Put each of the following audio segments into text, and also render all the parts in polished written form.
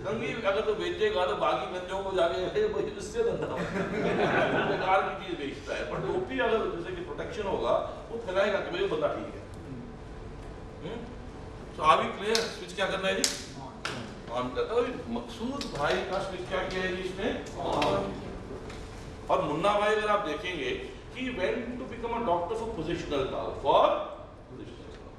कंघी अगर तो बेचेगा तो बाकी बंदों को जाके भाई इससे धंधा बेकार की चीज बेचता है, पर टोपी अगर जैसे कि प्रोटेक्शन होगा वो फैलाएगा कि भाई ये बंदा ठीक है। तो आर वी क्लियर? स्विच क्या करना है जी? ऑन करता है। मकसूद भाई का स्विच क्या किया है जी इसने? ऑन। और मुन्ना भाई अगर आप देखेंगे कि went to become a doctor for positional power, for positional power.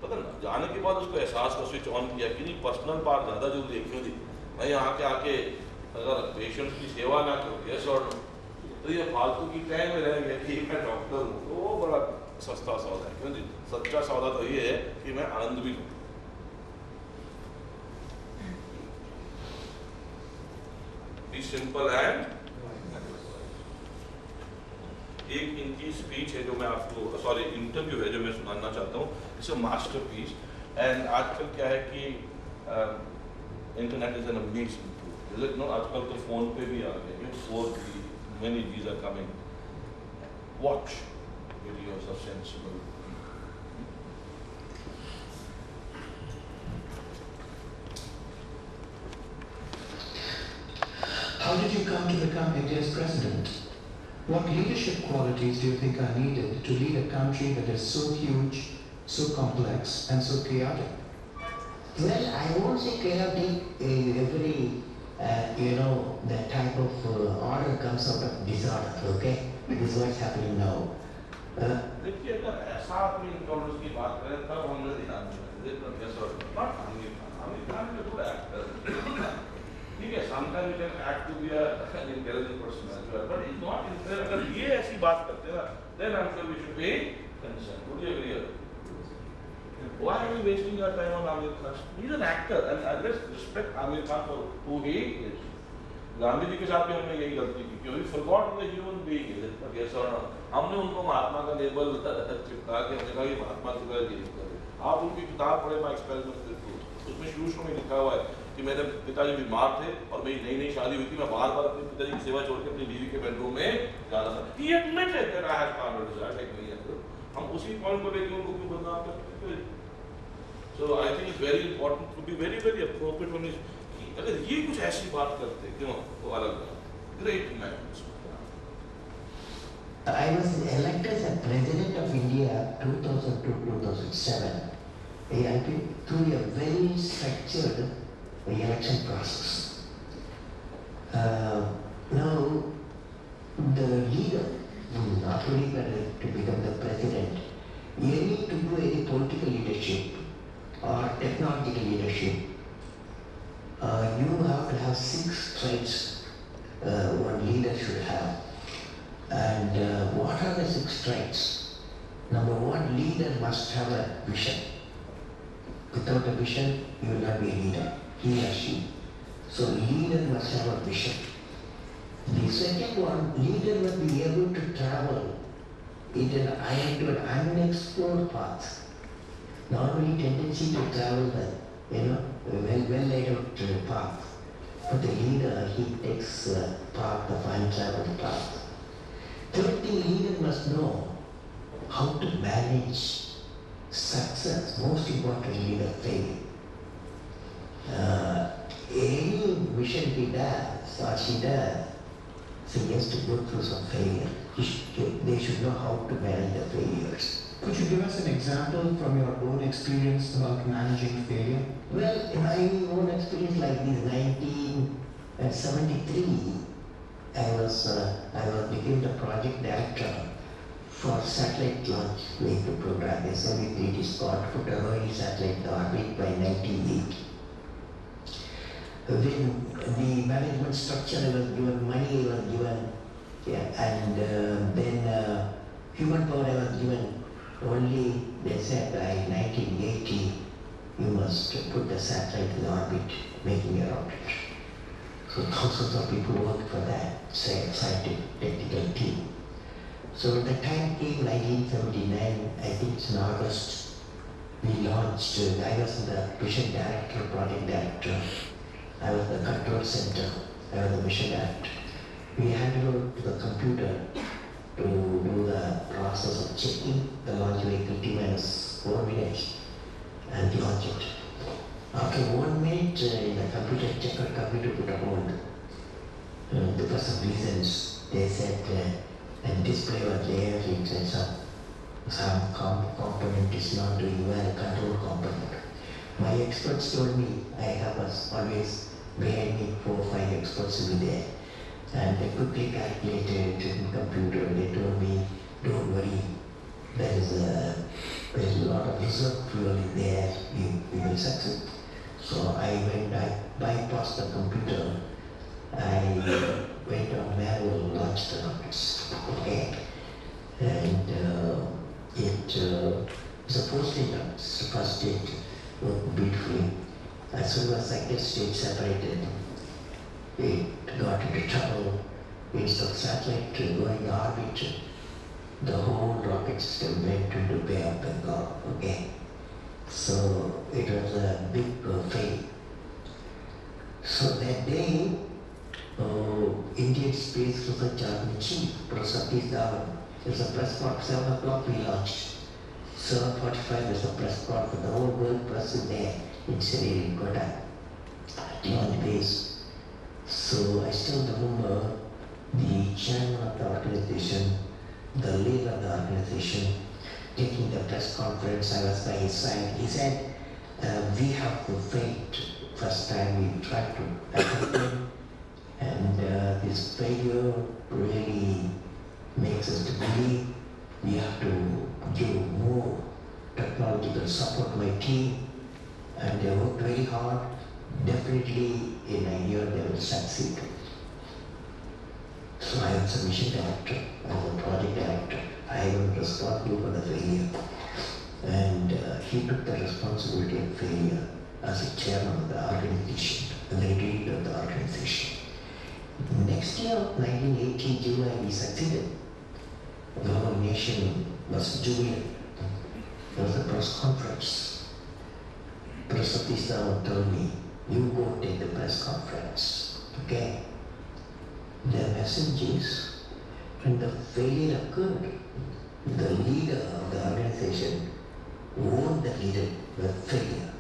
पता ना जाने के बाद उसको एहसास का स्विच ऑन किया कि नहीं पर्सनल पावर ज्यादा जो देखियो थी, मैं यहाँ के आके अगर पेशेंट की सेवा ना करूँ, यस और नो, तो ये फालतू की टाइम में रह गया कि मैं डॉक्टर हूँ, तो वो बड़ा सस्ता सौदा है। क्यों जी? सच्चा सौदा तो ये है कि मैं आनंद भी लूँ। Be simple and. एक इनकी स्पीच है जो मैं आपको, सॉरी इंटरव्यू है जो मैं सुनाना चाहता हूँ, इट्स अ मास्टरपीस। एंड आजकल क्या है कि internet is an amazing tool, is it no? आजकल तो फोन पे भी आ गए, 4G, मेनी चीज are coming, watch videos of sensible. How did you come to become India's president? What leadership qualities do you think are needed to lead a country that is so huge, so complex, and so chaotic? Well, I won't say chaotic. Every, that type of order comes out of disorder. Okay, this is what's happening now. देखिए अगर ऐसा आदमी intolerance की बात करें तब हमने ध्यान देना, not Aamir Khan. Aamir Khan is a good actor, ठीक है, sometime you can act to be an intelligent person as well, but is not in. अगर ये ऐसी बात करते हैं ना, then I am sure we should be concern. Would you agree? Why are we wasting our time on Amir Khan? He's an actor, and let's respect Amir Khan for who he is. Gandhi ji के साथ भी हमने यही गलती की, क्योंकि forgot the human being is it? Yes or no? हमने उनको महात्मा का लेबल चिपका के हमने कहा ये महात्मा की तरह जीवन करे। आप उनकी किताब पढ़े, माय एक्सपेरिमेंट विद ट्रूथ, उसमें शुरू में लिखा हुआ है कि मेरे पिताजी बीमार थे और मेरी नई नई शादी हुई थी, मैं बार बार अपने पिताजी की सेवा छोड़ के अपनी बीवी के बेडरूम में जाना था। He admitted that I had found a desire like me and हम उसी पॉइंट को लेकर उनको क्यों बदनाम करते हैं? So I think it's very important to be very very appropriate when अगर ये कुछ ऐसी बात करते क्यों वो अलग बात। Great man. I was elected as President of India 2002-2007. I went through a very structured election process. Now, the leader, not only to become the president, you need to do any political leadership or technological leadership. You have to have 6 traits one leader should have. And what are the 6 traits? Number 1, leader must have a vision. Without a vision, you will not be a leader, he or she. So leader must have a vision. The second one, leader must be able to travel into an unexplored path. Normally tendency to travel the, well laid out path. But the leader, he takes path of untraveled path. Third thing, leader must know how to manage success. Most important, leader failure. Any mission he does or she does, so he has to go through some failure. They should know how to manage the failures. Could you give us an example from your own experience about managing failure? Well, in my own experience like this, 1973, I became the project director for satellite launch vehicle program. The Soviet British got put a Rohini satellite in orbit by 1980. When the management structure was given, money was given, and then human power was given. Only they said by 1980 you must put the satellite in orbit, making a rocket. So thousands of people worked for that scientific technical team. So when the time came, 1979, I think it's in August, we launched, I was the mission director, project director, I was the control center, I was the mission director. We handed over to the computer to do the process of checking the launch vehicle T-minus 4 minutes and launch it. After 1 minute, it in a computer, checkered computer put a hold. Because of reasons, they said and display was there, it said some component is not doing well, control component. My experts told me, I have always behind me 4 or 5 experts will be there. And they quickly calculated in computer, they told me, don't worry, there is a lot of reserve fuel in there, we will succeed. So I bypassed the computer, I went on manual, launched the rockets, okay? And it was a 4-stage rockets. The first stage worked beautifully. As soon as the second stage separated, it got into trouble. Instead of satellite going in orbit, the whole rocket system went into Bay of Bengal, okay? So it was a big fail. So that day, Indian Space Research Army Chief, Professor Satish Dhawan, there was a press conference, 7 o'clock we launched. 7:45 was the press conference, the whole world press is there in Sriharikota, on the base. So I still remember the chairman of the organization, the leader of the organization, taking the press conference. I was by his side. He said, we have to failed. First time we tried to attack him, and this failure really makes us to believe we have to give more technological support to my team, and they worked very hard. Definitely in a year they will succeed. So I was a mission director, I was a project director. I was responsible for the failure. And he took the responsibility of failure as a chairman of the organization, and the leader of the organization. Next year, 1980, July, we succeeded. The whole nation was jubilant. There was a press conference. Professor Satish Dhawan told me, you go take the press conference, okay? The message is, when the failure occurred, the leader of the organization warned the leader with failure.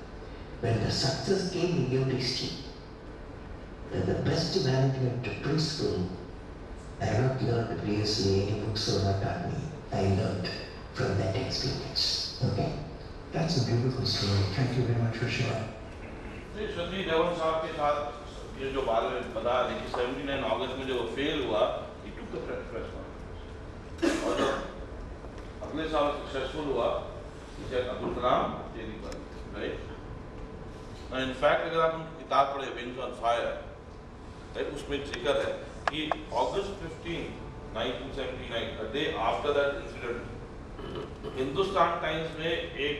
When the success came, he gave history. That the best management principle I have not learned previously, any books were not taught me. I learned from that experience. Okay? That's a beautiful story. Thank you very much for sharing. Satish Dhawan साहब के साथ ये जो बारे में बता रहे कि 79 अगस्त में जो फेल हुआ, he took the press conference. और जब अगले साल सक्सेसफुल हुआ, he said अब्दुल कलाम तेरी बात, right? And in fact अगर आप किताब पढ़े Wings on Fire, right, उसमें जिक्र है कि August 15, 1979, a day after that incident, Hindustan times में एक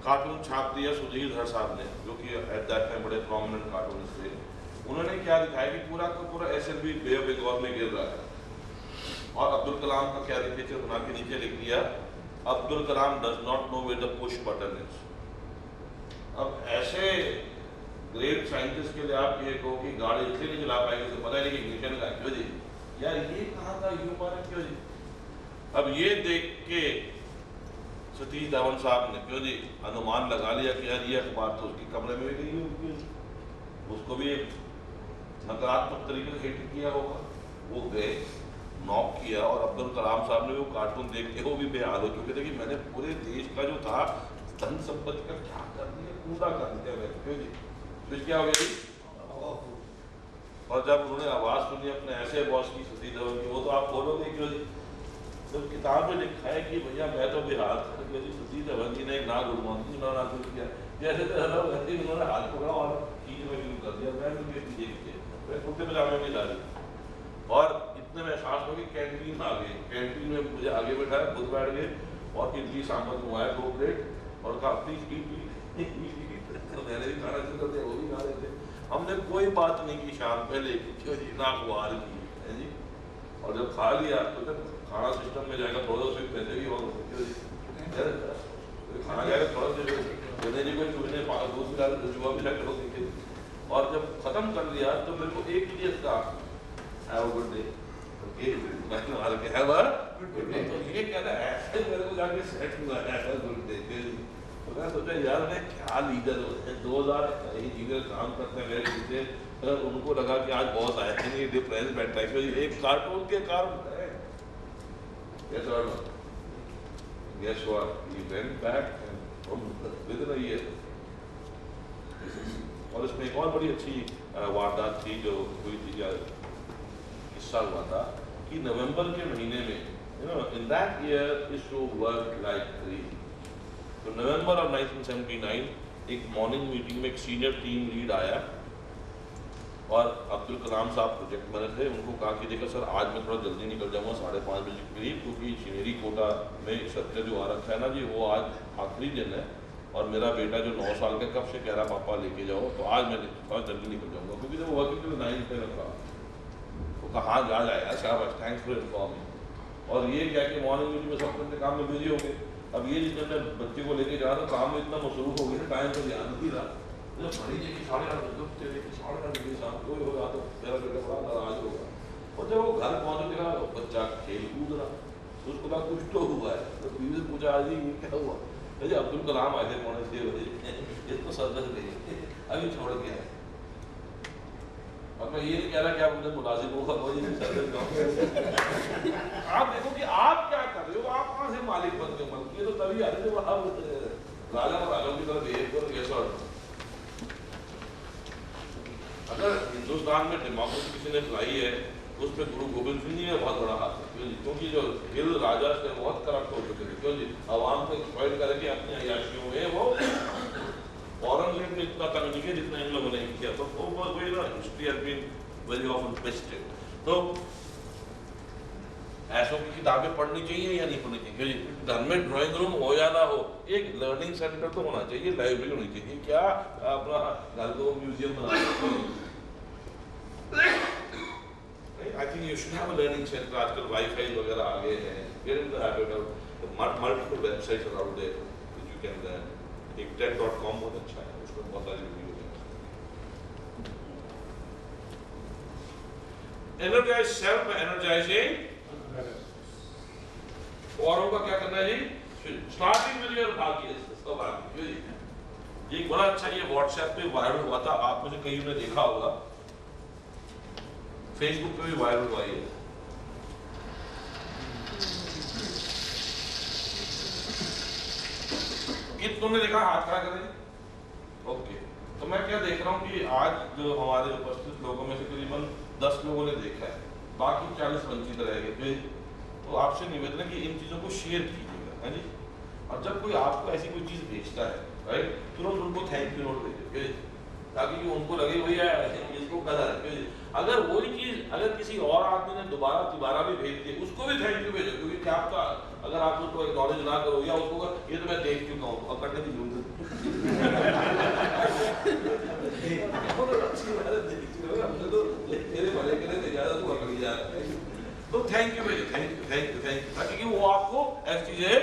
कार्टून छाप दिया सुधीर धर साहब ने, जो कि एट दैट टाइम बड़े प्रोमिनेंट कार्टूनिस्ट थे। उन्होंने क्या दिखाया कि पूरा का पूरा एसएलवी बे ऑफ बंगाल में गिर रहा है, और अब्दुल कलाम का कैरिकेचर बना के नीचे लिख दिया, Abdul Kalam does not know where the push button is. अब ऐसे ग्रेट साइंटिस्ट के लिए आप ये कहो कि गाड़ी इसलिए नहीं चला पाएंगे तो पता नहीं कि मिशन का क्यों जी, यार ये कहाँ था, ये मारा क्यों जी। अब ये देख के सतीश धवन साहब ने क्यों जी अनुमान लगा लिया कि यार ये अखबार तो उसके कमरे में भी गई होगी, उसको भी नकारात्मक तरीके से हिट किया होगा। वो गए, नॉक किया, और अब्दुल कलाम साहब ने वो कार्टून देख के वो भी बेहाल हो चुके थे कि मैंने पूरे देश का जो था धन संपत्ति का क्या कर दिया, कूदा कर दिया मैं, क्यों जी। फिर क्या हो गया जी, और जब उन्होंने आवाज़ सुनी अपने ऐसे बॉस की सतीश धवन की, वो तो आप बोलोगे क्यों जी। तो किताब में लिखा है कि भैया मैं तो बिहार सतीश धवन जी ने ना गुरुमंत्री ना कुछ किया, जैसे वैसे ही उन्होंने हाथ पकड़ा और खींचना शुरू कर दिया। मैं उनके पीछे मैं कुर्ते पजामे में डाली, और इतने में एहसास हो कि कैंटीन आ गई। कैंटीन में मुझे आगे बैठाया, खुद बैठ गए, और इडली सांभर मंगवाया 2 प्लेट, और कहा प्लीज मैंने भी खाना शुरू कर दिया, वो भी खा रहे थे। हमने कोई बात नहीं की शाम पहले क्यों जी, ना अखबार की है जी। और जब खा लिया तो जब खाना सिस्टम में जाएगा थोड़ा सा पैसे भी होगा, क्यों जी खाना जाएगा थोड़ा सा कहने जी कोई चूहे दूध मिला जुआ मिला करो देखे। और जब खत्म कर लिया तो मेरे को एक ही चीज कहा, हैव अ गुड डे, ये कह रहा है मेरे को जाके सेट हुआ है, हैव अ गुड डे। तो मैं सोचा यार मैं क्या लीडर हूँ, 2000 इंजीनियर काम करते हैं मेरे पीछे, अगर उनको लगा कि आज बॉस आए हैं ये डिफरेंस बैठा है क्योंकि एक कार्टून के कारण है। Guess what? Guess what? He went back and within a year. और इसमें एक और बड़ी अच्छी वारदात थी जो हुई थी, या किस्सा हुआ था कि नवंबर के महीने में in that year is to work like crazy. तो नवंबर ऑफ 1979 एक मॉर्निंग मीटिंग में एक सीनियर टीम लीड आया और अब्दुल कलाम साहब प्रोजेक्ट मैनेजर थे। उनको कहा कि देखो सर आज मैं थोड़ा जल्दी निकल जाऊंगा 5:30 बजे के करीब, क्योंकि इंजीनियरी कोटा में सत्य जो आ रखा है ना जी, वो आज आखिरी दिन है और मेरा बेटा जो 9 साल का कब से कह रहा पापा लेके जाओ, तो आज मैं थोड़ा जल्दी निकल जाऊंगा क्योंकि जब वो वर्किंग के 9 पे रखा। तो कहा जा जाएगा शाबाश, थैंक्स फॉर इन्फॉर्मिंग। और ये क्या कि मॉर्निंग मीटिंग में सब अपने काम में बिजी हो गए। अब ये जिसमें मैं बच्चे को लेके जा रहा था काम में इतना मसरूफ हो गया, टाइम पर ध्यान नहीं रहा। जब बड़ी जगह 8:30 बजे 8:30 बजे शाम को होगा तो मेरा बेटा बड़ा नाराज होगा। और जब वो घर पहुंचे देखा बच्चा खेल कूद रहा, तो उसको कहा कुछ तो हुआ है। तो बीवी से पूछा आज ये क्या हुआ? अरे अब्दुल कलाम आए थे 6:45 बजे, इसको सदर ले अभी छोड़ के आए। अब मैं ये नहीं कह रहा कि आप मुझे मुलाजिम होगा आप देखो कि आप क्या कर रहे हो, आप कहाँ से मालिक बन गए मन की, तो तभी आते जब आप राजा और राजाओं की तरह बिहेव करो कैसा। अगर हिंदुस्तान में डेमोक्रेसी किसी ने लाई है उसमें गुरु गोविंद सिंह जी ने बहुत बड़ा हाथ है, क्योंकि जो हिल राजा थे बहुत करप्ट हो चुके थे, क्यों जी आवाम को एक्सप्लॉइट करके अपनी अय्याशियों में वो औरंगजेब ने इतना तंग नहीं किया जितना इन लोगों ने किया। तो वो वही ना, history has been very often twisted. तो ऐसों की किताबें पढ़नी चाहिए या नहीं पढ़नी चाहिए? क्योंकि घर में ड्राइंग रूम हो या ना हो, एक लर्निंग सेंटर तो होना चाहिए, लाइब्रेरी होनी चाहिए। क्या अपना घर को म्यूजियम बना सकते हैं? I think you should have a learning center. आजकल वाईफाई वगैरह आ गए हैं, get into the habit of multiple websites are out there which you can learn. एक TED.com बहुत अच्छा है, उसमें बहुत सारी वीडियो हैं। Energize self by energizing औरों का क्या करना है जी? Starting with your भाग्य। एक बड़ा अच्छा ये व्हाट्सएप पे वायरल हुआ था, आप मुझे कहीं ने देखा होगा, फेसबुक पे भी वायरल हुआ है। कि तुमने देखा हाथ खड़ा करें? ओके, तो मैं क्या देख रहा हूँ कि आज जो हमारे उपस्थित लोगों में से करीबन 10 लोगों ने देखा है, बाकी 40 वंचित रह गए। तो आपसे निवेदन है कि इन चीजों को शेयर कीजिएगा, है जी। और जब कोई आपको ऐसी कोई चीज भेजता है, राइट, तुरंत उनको थैंक यू नोट भेजिए, ताकि कि उनको लगे भैया इसको कदर है। अगर वही चीज अगर किसी और आदमी ने दोबारा भी भेज दी, उसको भी थैंक यू भेजो, क्योंकि क्या आपका अगर आप उसको एक्नॉलेज ना करो या उसको ये तो मैं देख चुका हूँ, अब करने की जरूरत तेरे भले के लिए ज्यादा तो थैंक यू भेजो, थैंक यू ताकि वो आपको ऐसी चीजें